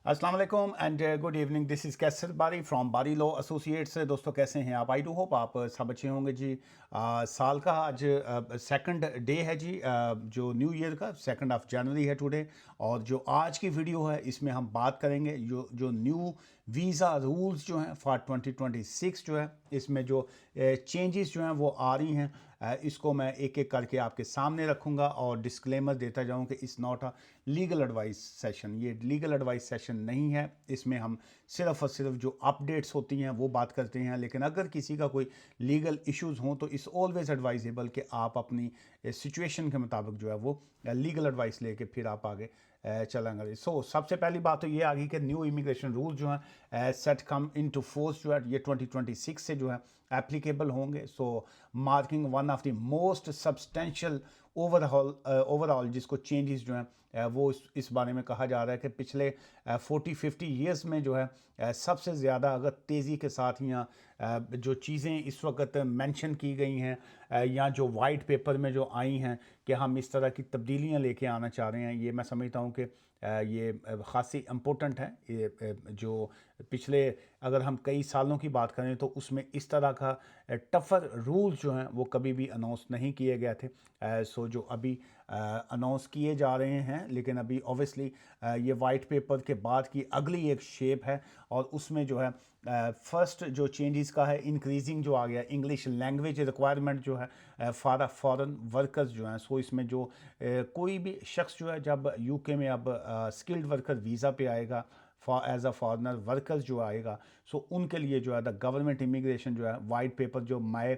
अस्सलाम वालेकुम and good evening. This is Qaiser Bari from बारी लॉ एसोसिएट्स। दोस्तों कैसे हैं आप? आई डू होप आप सब अच्छे होंगे जी। साल का आज सेकंड डे है जी, जो न्यू ईयर का 2 जनवरी है टुडे। और जो आज की वीडियो है इसमें हम बात करेंगे जो जो न्यू वीज़ा रूल्स जो हैं फॉर 2026 जो है, इसमें जो चेंजेस जो हैं वो आ रही हैं। इसको मैं एक एक करके आपके सामने रखूंगा और डिस्क्लेमर देता जाऊं कि it's not a legal advice session. ये लीगल एडवाइस सेशन नहीं है। इसमें हम सिर्फ और सिर्फ जो अपडेट्स होती हैं वो बात करते हैं। लेकिन अगर किसी का कोई लीगल इश्यूज़ हों तो इट्स ऑलवेज एडवाइजेबल कि आप अपनी सिचुएशन के मुताबिक जो है वो लीगल एडवाइस लेके फिर आप आगे चलेंगे। सबसे पहली बात तो ये आ गई कि न्यू इमिग्रेशन रूल जो हैं सेट कम इनटू फोर्स जो है ये 2026 से जो है एप्लीकेबल होंगे। Marking one of the most substantial overall जिसको चेंजेस जो हैं वो इस बारे में कहा जा रहा है कि पिछले 40-50 ईयर्स में जो है सबसे ज़्यादा अगर तेज़ी के साथ यहाँ जो चीज़ें इस वक्त मेंशन की गई हैं या जो वाइट पेपर में जो आई हैं कि हम इस तरह की तब्दीलियाँ लेके आना चाह रहे हैं, ये मैं समझता हूँ कि ये ख़ासी इम्पोर्टेंट है। ये जो पिछले अगर हम कई सालों की बात करें तो उसमें इस तरह का टफ़र रूल्स जो हैं वो कभी भी अनाउंस नहीं किए गए थे। जो अभी अनाउंस किए जा रहे हैं, लेकिन अभी ऑब्वियसली ये वाइट पेपर के बाद की अगली एक शेप है और उसमें जो है फर्स्ट जो चेंजेस का है इंक्रीजिंग जो आ गया इंग्लिश लैंग्वेज रिक्वायरमेंट जो है फॉर फॉरेन वर्कर्स जो हैं। इसमें जो कोई भी शख्स जो है जब यूके में अब स्किल्ड वर्कर वीज़ा पे आएगा एज अ फॉरनर वर्कर्स जो आएगा, उनके लिए जो है द गवर्नमेंट इमिग्रेशन जो है वाइट पेपर जो मई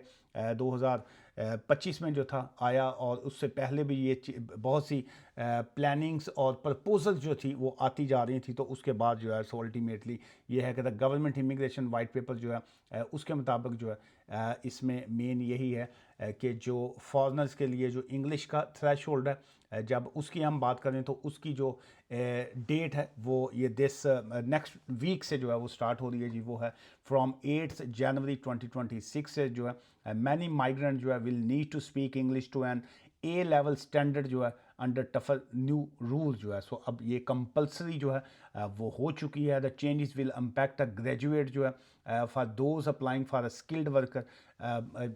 2025 में जो था आया, और उससे पहले भी ये बहुत सी प्लानिंग्स और प्रपोजल जो थी वो आती जा रही थी। तो उसके बाद जो है अल्टीमेटली ये है कि the government immigration white paper जो है उसके मुताबिक जो है इसमें मेन यही है कि जो फॉरनर्स के लिए जो इंग्लिश का थ्रेशोल्ड है जब उसकी हम बात करें तो उसकी जो डेट है वो ये नेक्स्ट वीक से जो है वो स्टार्ट हो रही है जी। वो है फ्रॉम 8 जनवरी 2026 से जो है मैनी माइग्रेंट जो है will need to speak English to an A level standard जो है अंडर टफर न्यू रूल जो है। अब ये कंपलसरी जो है वो हो चुकी है। The changes will impact a graduate जो है for those applying for a skilled worker.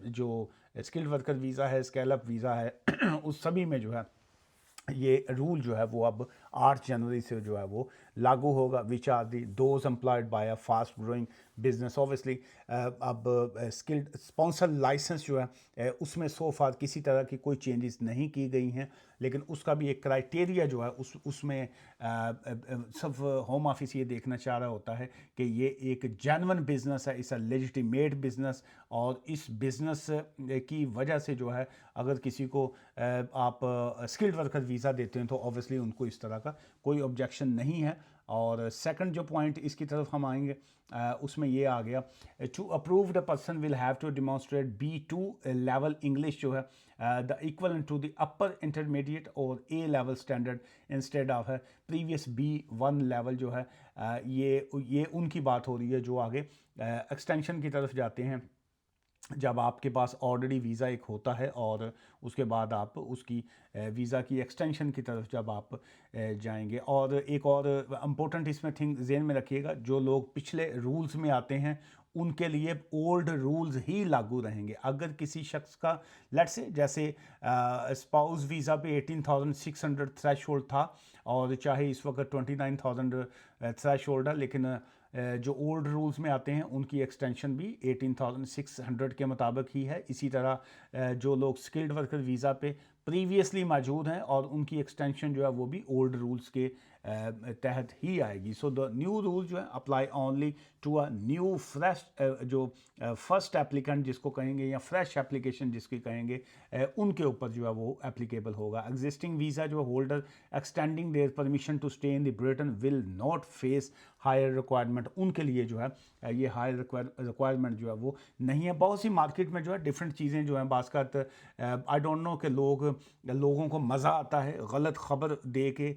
जो स्किल्ड वर्कर वीज़ा है, स्केलअप वीज़ा है उस सभी में जो है ये रूल जो है वो अब 8 जनवरी से जो है वो लागू होगा। Which are the those employed by a fast growing business. Obviously अब स्किल्ड स्पॉन्सर लाइसेंस जो है उसमें सो फार किसी तरह की कोई चेंजेस नहीं की गई हैं, लेकिन उसका भी एक क्राइटेरिया जो है उसमें सब होम ऑफिस ये देखना चाह रहा होता है कि ये एक जेन्युइन बिजनेस है, इस अ लेजिटिमेट बिजनेस। और इस बिजनेस की वजह से जो है अगर किसी को आप स्किल्ड वर्कर वीज़ा देते हैं तो ऑब्वियसली उनको इस तरह का कोई ऑब्जेक्शन नहीं है। और सेकंड जो पॉइंट इसकी तरफ हम आएंगे उसमें ये आ गया to approved person will have to demonstrate B2 level English जो है the equal to the upper intermediate और A level standard instead of है प्रीवियस B1 लेवल जो है। ये उनकी बात हो रही है जो आगे एक्सटेंशन की तरफ जाते हैं। जब आपके पास ऑलरेडी वीज़ा एक होता है और उसके बाद आप उसकी वीज़ा की एक्सटेंशन की तरफ जब आप जाएंगे। और एक और इम्पोर्टेंट इसमें थिंग जेन में रखिएगा, जो लोग पिछले रूल्स में आते हैं उनके लिए ओल्ड रूल्स ही लागू रहेंगे। अगर किसी शख्स का लेट्स से जैसे स्पाउस वीज़ा पे 18,600 थ्रेशोल्ड था और चाहे इस वक्त 29,000 थ्रेशोल्ड है, लेकिन जो ओल्ड रूल्स में आते हैं उनकी एक्सटेंशन भी 18,600 के मुताबिक ही है। इसी तरह जो लोग स्किल्ड वर्कर वीज़ा पे प्रीवियसली मौजूद हैं और उनकी एक्सटेंशन जो है वो भी ओल्ड रूल्स के तहत ही आएगी। द न्यू रूल जो है apply only to a new fresh जो फर्स्ट एप्लीकेंट जिसको कहेंगे या फ्रेश एप्लीकेशन जिसकी कहेंगे उनके ऊपर जो है वो एप्लीकेबल होगा। एग्जिस्टिंग वीज़ा जो holder extending their permission to stay in the Britain will not face higher requirement. उनके लिए जो है ये हायर रिक्वायरमेंट जो है वो नहीं है। बहुत सी मार्केट में जो है डिफरेंट चीज़ें जो हैं बासकत आई डोंट नो कि लोगों को मज़ा आता है गलत ख़बर दे के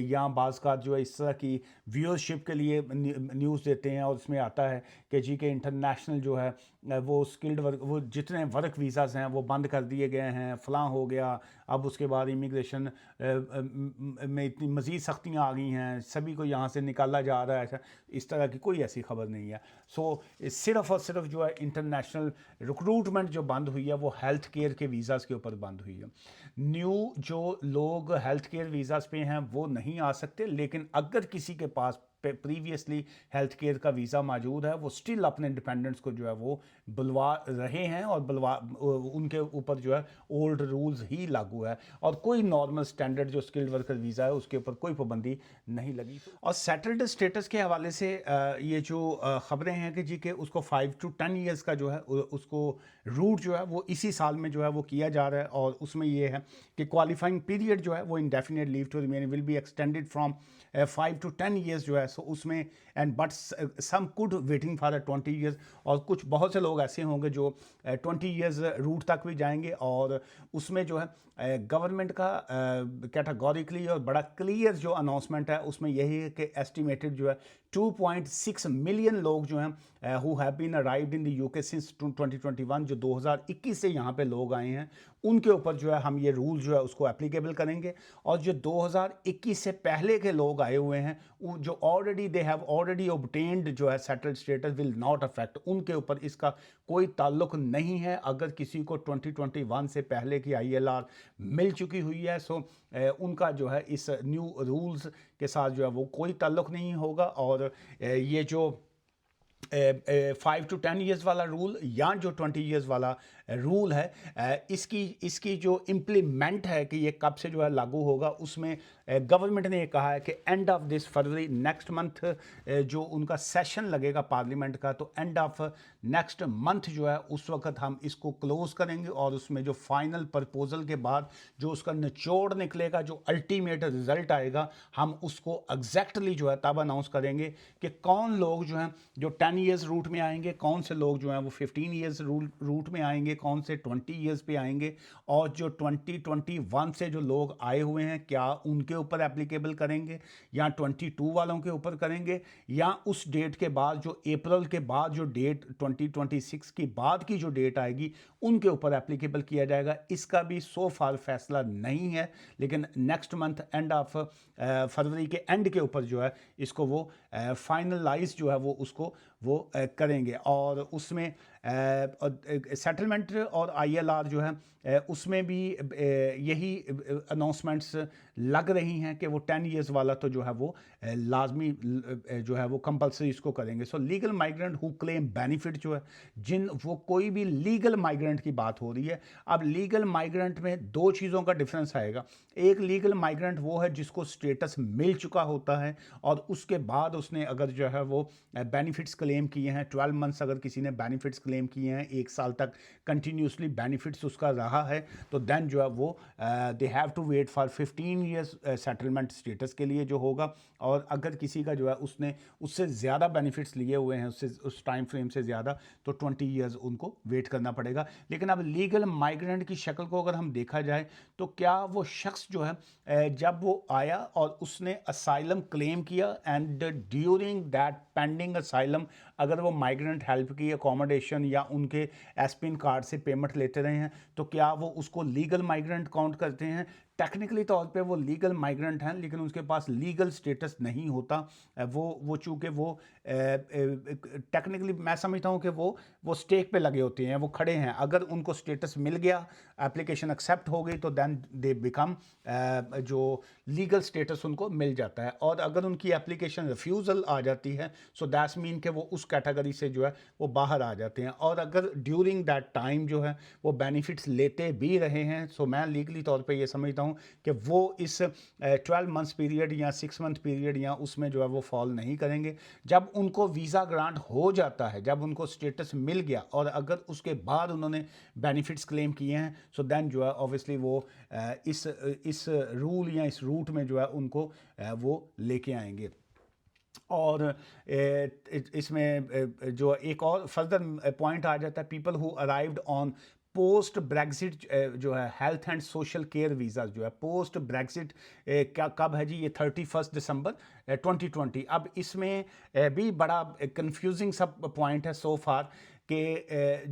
या बाज़ का जो है इस तरह की व्यूअरशिप के लिए न्यूज़ देते हैं, और उसमें आता है कि जी के इंटरनेशनल जो है वो स्किल्ड वर्क, वो जितने वर्क वीज़ाज़ हैं वो बंद कर दिए गए हैं, फ़लाँ हो गया। अब उसके बाद इमिग्रेशन में इतनी मज़ीद सख्तियाँ आ गई हैं, सभी को यहाँ से निकाला जा रहा है। इस तरह की कोई ऐसी खबर नहीं है। सो सिर्फ़ और सिर्फ जो है इंटरनेशनल रिक्रूटमेंट जो बंद हुई है वो हेल्थ केयर के वीज़ाज़ के ऊपर बंद हुई है। न्यू जो लोग हेल्थ केयर वीज़ाज़ पे हैं वो नहीं आ सकते, लेकिन अगर किसी के पास प्रीवियसली हेल्थ केयर का वीज़ा मौजूद है वो स्टिल अपने डिपेंडेंट्स को जो है वो बुलवा रहे हैं, और उनके ऊपर जो है ओल्ड रूल्स ही लागू है, और कोई नॉर्मल स्टैंडर्ड जो स्किल्ड वर्कर वीज़ा है उसके ऊपर कोई पाबंदी नहीं लगी। और सेटल्ड स्टेटस के हवाले से ये जो ख़बरें हैं कि जी के उसको 5 to 10 ईयर्स का जो है उसको रूट जो है वो इसी साल में जो है वो किया जा रहा है, और उसमें ये है कि क्वालिफाइंग पीरियड जो है वो indefinite leave to remain will be extended from 5 to 10 years जो है। सो उसमें and but some could waiting for 20 years, और कुछ बहुत से लोग ऐसे होंगे जो 20 ईयर्स रूट तक भी जाएंगे, और उसमें जो है गवर्नमेंट का कैटेगोरिकली और बड़ा क्लियर जो अनाउंसमेंट है उसमें यही है कि एस्टिमेटेड जो है 2.6 मिलियन लोग जो हैं who have been arrived in the UK since 2021, जो 2021 से यहाँ पे लोग आए हैं, उनके ऊपर जो है हम ये रूल जो है उसको एप्लीकेबल करेंगे। और जो 2021 से पहले के लोग आए हुए हैं जो already they have already obtained जो है settled status will not affect, उनके ऊपर इसका कोई ताल्लुक नहीं है। अगर किसी को 2021 से पहले की ILR मिल चुकी हुई है सो उनका जो है इस न्यू रूल्स के साथ जो है वो कोई ताल्लुक नहीं होगा। और ये जो 5 to 10 ईयर्स वाला रूल या जो 20 ईयर्स वाला रूल है, इसकी जो इम्प्लीमेंट है कि ये कब से जो है लागू होगा, उसमें गवर्नमेंट ने ये कहा है कि end of this February next month जो उनका सेशन लगेगा पार्लियामेंट का, तो एंड ऑफ नेक्स्ट मंथ जो है उस वक्त हम इसको क्लोज करेंगे, और उसमें जो फाइनल प्रपोजल के बाद जो उसका निचोड़ निकलेगा, जो अल्टीमेट रिजल्ट आएगा, हम उसको एग्जैक्टली जो है तब अनाउंस करेंगे कि कौन लोग जो हैं जो 10 ईयर्स रूट में आएंगे, कौन से लोग जो हैं वो 15 ईयर्स रूट में आएंगे, कौन से 20 ईयर्स पे आएंगे, और जो 2021 से जो लोग आए हुए हैं क्या उनके ऊपर एप्लीकेबल करेंगे या 22 वालों के ऊपर करेंगे, या उस डेट के बाद जो अप्रैल के बाद जो डेट 2026 की बाद की जो डेट आएगी उनके ऊपर एप्लीकेबल किया जाएगा। इसका भी सो फार फैसला नहीं है, लेकिन next month end of February के एंड के ऊपर जो है इसको वो फाइनलाइज जो है वो उसको वो करेंगे। और उसमें सेटलमेंट और ILR जो है उसमें भी यही अनाउंसमेंट्स लग रही हैं कि वो 10 ईयर्स वाला तो जो है वो लाजमी जो है वो कंपलसरी इसको करेंगे। सो legal migrant who claim benefit जो है, वो कोई भी लीगल माइग्रेंट की बात हो रही है। अब लीगल माइग्रेंट में दो चीज़ों का डिफरेंस आएगा। एक लीगल माइग्रेंट वो है जिसको स्टेटस मिल चुका होता है, और उसके बाद उसने अगर जो है वो बेनिफिट्स क्लेम किए हैं, 12 मंथ्स अगर किसी ने बेनिफिट्स क्लेम किए हैं, 1 साल तक कंटिन्यूसली बेनिफिट्स उसका रहा है, तो देन जो है वो they have to wait for 15 years settlement status के लिए जो होगा। और अगर किसी का जो है उसने उससे ज़्यादा बेनिफिट्स लिए हुए हैं, उससे उस टाइम फ्रेम से ज़्यादा, तो 20 ईयर्स उनको वेट करना पड़ेगा। लेकिन अब लीगल माइग्रेंट की शक्ल को अगर हम देखा जाए तो क्या वो शख्स जो है जब वो आया और उसने असाइलम क्लेम किया, and during that pending asylum अगर वो माइग्रेंट हेल्प की अकोमोडेशन या उनके एसपिन कार्ड से पेमेंट लेते रहे हैं, तो क्या वो उसको लीगल माइग्रेंट काउंट करते हैं? टेक्निकली तौर पे वो लीगल माइग्रेंट हैं, लेकिन उसके पास लीगल स्टेटस नहीं होता। वो चूँकि वो टेक्निकली मैं समझता हूँ कि वो स्टेक पे लगे होते हैं, वो खड़े हैं। अगर उनको स्टेटस मिल गया, एप्लीकेशन एक्सेप्ट हो गई, तो देन दे बिकम जो लीगल स्टेटस उनको मिल जाता है। और अगर उनकी एप्लीकेशन रिफ्यूज़ल आ जाती है, सो दैट्स मीन कि वो उस कैटेगरी से जो है वो बाहर आ जाते हैं। और अगर ड्यूरिंग दैट टाइम जो है वो बेनिफिट्स लेते भी रहे हैं, सो मैं लीगली तौर पे ये समझता हूँ कि वो इस 12 मंथ्स पीरियड या 6 मंथ पीरियड या उसमें जो है वो फॉल नहीं करेंगे। जब उनको वीज़ा ग्रांट हो जाता है, जब उनको स्टेटस मिल गया और अगर उसके बाद उन्होंने बेनिफिट्स क्लेम किए हैं, सो देन जो है ऑब्वियसली वो इस रूल या इस रूट में जो है उनको वो लेके आएंगे। और इसमें जो एक और फर्दर पॉइंट आ जाता है, people who arrived on post Brexit जो है health and social care visa जो है पोस्ट ब्रेग्जिट क्या कब है जी, ये 31 दिसंबर 2020। अब इसमें भी बड़ा कंफ्यूजिंग सब पॉइंट है सो फार कि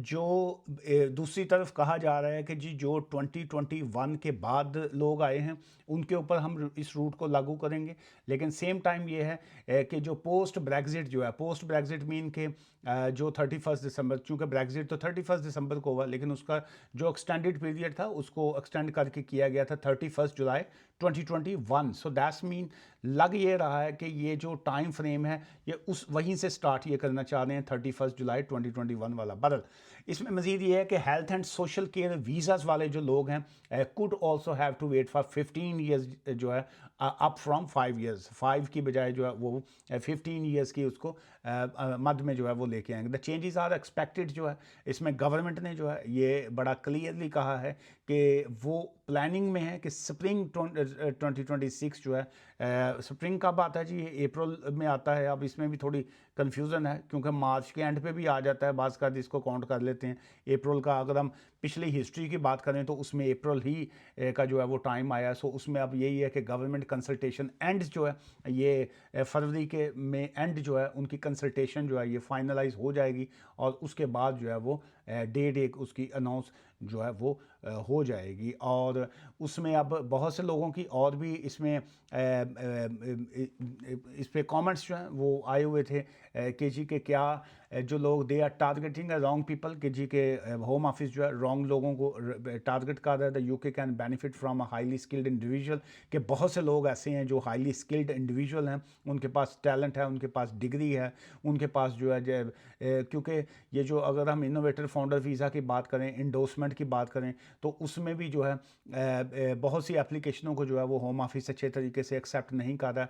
जो दूसरी तरफ कहा जा रहा है कि जी जो 2021 के बाद लोग आए हैं उनके ऊपर हम इस रूट को लागू करेंगे, लेकिन सेम टाइम ये है कि जो पोस्ट ब्रेग्जिट जो है, पोस्ट ब्रेग्जिट मीन के जो 31 दिसंबर, चूँकि ब्रेग्जिट तो 31 दिसंबर को हुआ, लेकिन उसका जो एक्सटेंडेड पीरियड था उसको एक्सटेंड करके किया गया था 31 जुलाई 2021। सो दैट्स मीन लग ये रहा है कि ये जो टाइम फ्रेम है ये उस वहीं से स्टार्ट ये करना चाह रहे हैं 31 जुलाई 2021 वाला। बदल इसमें मजीद ये है कि health and social care visas वाले जो लोग हैं could also have to wait for 15 years जो है अप फ्रॉम 5 ईयर्स, 5 की बजाय जो है वो 15 ईयर्स की उसको मध्य में जो है वो लेके आएंगे। द चेंजेस आर एक्सपेक्टेड जो है, इसमें गवर्नमेंट ने जो है ये बड़ा क्लियरली कहा है कि वो प्लानिंग में है कि स्प्रिंग 2026 जो है, स्प्रिंग कब आता है जी, ये अप्रैल में आता है। अब इसमें भी थोड़ी कन्फ्यूज़न है क्योंकि मार्च के एंड पे भी आ जाता है, बाज़ का इसको काउंट कर लेते हैं अप्रैल का। अगर हम पिछली हिस्ट्री की बात करें तो उसमें अप्रैल ही का जो है वो टाइम आया। सो उसमें अब यही है कि गवर्नमेंट कंसल्टेशन एंड जो है ये फरवरी के में एंड जो है उनकी कंसल्टेशन जो है ये फाइनलाइज हो जाएगी और उसके बाद जो है वो डेट एक उसकी अनाउंस जो है वो हो जाएगी। और उसमें अब बहुत से लोगों की और भी इसमें इस पे कमेंट्स जो हैं वो आए हुए थे कि जी के क्या जो लोग they are targeting wrong people, कि जी के होम ऑफिस जो है रॉन्ग लोगों को टारगेट कर रहा है। The UK can benefit from a highly skilled individual, कि बहुत से लोग ऐसे हैं जो हाईली स्किल्ड इंडिविजुअल हैं, उनके पास टैलेंट है, उनके पास डिग्री है, उनके पास जो है क्योंकि ये जो अगर हम इनोवेटर फाउंडर वीज़ा की बात करें, इंडोर्समेंट की बात करें, तो उसमें भी जो है बहुत सी एप्लीकेशनों को जो है वो होम ऑफिस अच्छे तरीके से एक्सेप्ट नहीं कर रहा है।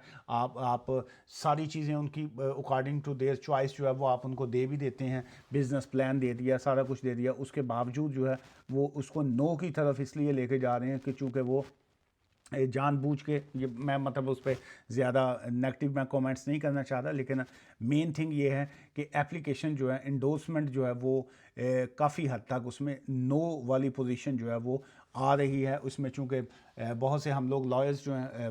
आप सारी चीज़ें उनकी अकॉर्डिंग टू देयर चॉइस जो है वो आप उनको दे भी देते हैं, बिजनेस प्लान दे दिया, सारा कुछ दे दिया, उसके बावजूद जो है वो उसको नो की तरफ इसलिए लेके जा रहे हैं कि चूँकि वो जानबूझ के, ये मैं मतलब उस पर ज़्यादा नेगेटिव मैं कमेंट्स नहीं करना चाहता, लेकिन मेन थिंग ये है कि एप्लीकेशन जो है इंडोर्समेंट जो है वो काफ़ी हद तक उसमें नो वाली पोजीशन जो है वो आ रही है। उसमें चूँकि बहुत से हम लोग लॉयर्स जो हैं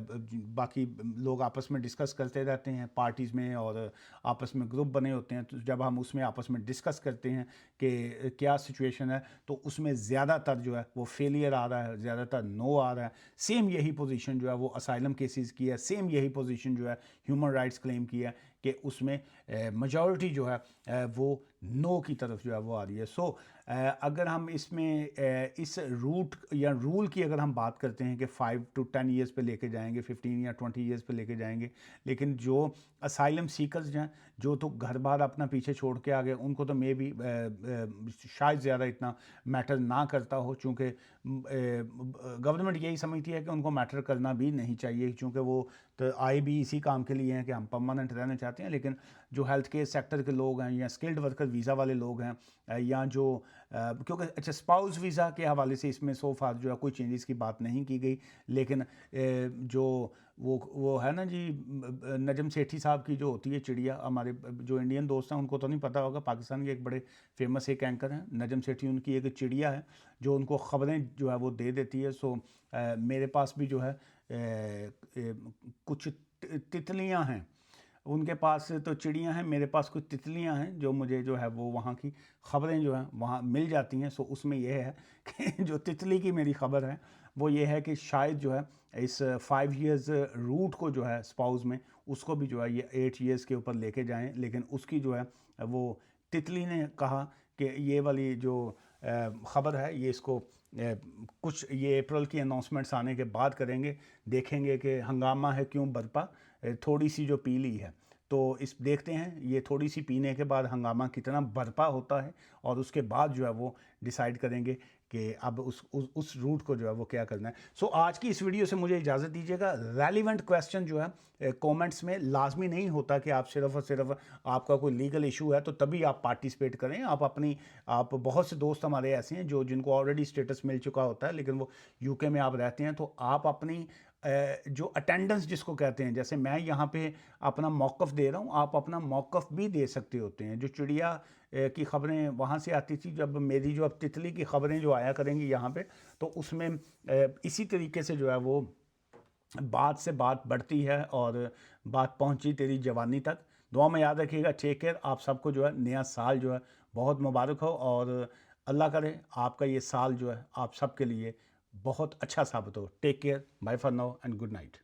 बाकी लोग आपस में डिस्कस करते रहते हैं पार्टीज़ में और आपस में ग्रुप बने होते हैं, तो जब हम उसमें आपस में डिस्कस करते हैं कि क्या सिचुएशन है तो उसमें ज़्यादातर जो है वो फेलियर आ रहा है, ज़्यादातर नो आ रहा है। सेम यही पोजीशन जो है वो असाइलम केसेस की है, सेम यही पोजीशन जो है ह्यूमन राइट्स क्लेम की है कि उसमें मेजॉरिटी जो है वो नो की तरफ जो है वो आ रही है। सो अगर हम इसमें इस रूट या रूल की अगर हम बात करते हैं कि 5 to 10 ईयर्स पे लेके जाएंगे, 15 या 20 ईयर्स पे लेके जाएंगे, लेकिन जो असाइलम सीकर्स हैं जो तो घर बार अपना पीछे छोड़ के आ गए, उनको तो मे भी शायद ज़्यादा इतना मैटर ना करता हो, चूँकि गवर्नमेंट यही समझती है कि उनको मैटर करना भी नहीं चाहिए, क्योंकि वो तो आए भी इसी काम के लिए हैं कि हम परमानेंट रहना चाहते हैं। लेकिन जो हेल्थ केयर सेक्टर के लोग हैं या स्किल्ड वर्कर वीज़ा वाले लोग हैं या जो क्योंकि अच्छा स्पाउस वीज़ा के हवाले से इसमें सो फार जो है कोई चेंजेस की बात नहीं की गई, लेकिन जो वो है ना जी नजम सेठी साहब की जो होती है चिड़िया, हमारे जो इंडियन दोस्त हैं उनको तो नहीं पता होगा, पाकिस्तान के एक बड़े फेमस एक एंकर हैं नजम सेठी, उनकी एक चिड़िया है जो उनको ख़बरें जो है वो दे देती है। सो मेरे पास भी जो है कुछ तितलियां हैं, उनके पास तो चिड़ियां हैं, मेरे पास कुछ तितलियां हैं जो मुझे जो है वो वहाँ की ख़बरें जो हैं वहाँ मिल जाती हैं। सो उसमें यह है कि जो तितली की मेरी ख़बर है वो ये है कि शायद जो है इस 5 ईयर्स रूट को जो है स्पाउस में उसको भी जो है ये 8 ईयर्स के ऊपर लेके जाएं, लेकिन उसकी जो है वो तितली ने कहा कि ये वाली जो ख़बर है ये इसको कुछ ये अप्रैल की अनाउंसमेंट्स आने के बाद करेंगे, देखेंगे कि हंगामा है क्यों बरपा, थोड़ी सी जो पी ली है। तो इस देखते हैं ये थोड़ी सी पीने के बाद हंगामा कितना बरपा होता है और उसके बाद जो है वो डिसाइड करेंगे कि अब उस रूट को जो है वो क्या करना है। सो आज की इस वीडियो से मुझे इजाज़त दीजिएगा। रेलिवेंट क्वेश्चन जो है कमेंट्स में लाजमी नहीं होता कि आप सिर्फ और सिर्फ आपका कोई लीगल इशू है तो तभी आप पार्टिसिपेट करें। आप बहुत से दोस्त हमारे ऐसे हैं जो जिनको ऑलरेडी स्टेटस मिल चुका होता है लेकिन वो यूके में आप रहते हैं, तो आप अपनी जो अटेंडेंस जिसको कहते हैं, जैसे मैं यहाँ पे अपना मौक़िफ़ दे रहा हूँ, आप अपना मौक़िफ़ भी दे सकते होते हैं। जो चिड़िया की ख़बरें वहाँ से आती थी, जब मेरी जो अब तितली की ख़बरें जो आया करेंगी यहाँ पे, तो उसमें इसी तरीके से जो है वो बात से बात बढ़ती है और बात पहुंची तेरी जवानी तक। दुआ में याद रखिएगा। Take care. आप सबको जो है नया साल जो है बहुत मुबारक हो, और अल्लाह करे आपका ये साल जो है आप सबके लिए बहुत अच्छा साबित हो। Take care, bye for now and good night.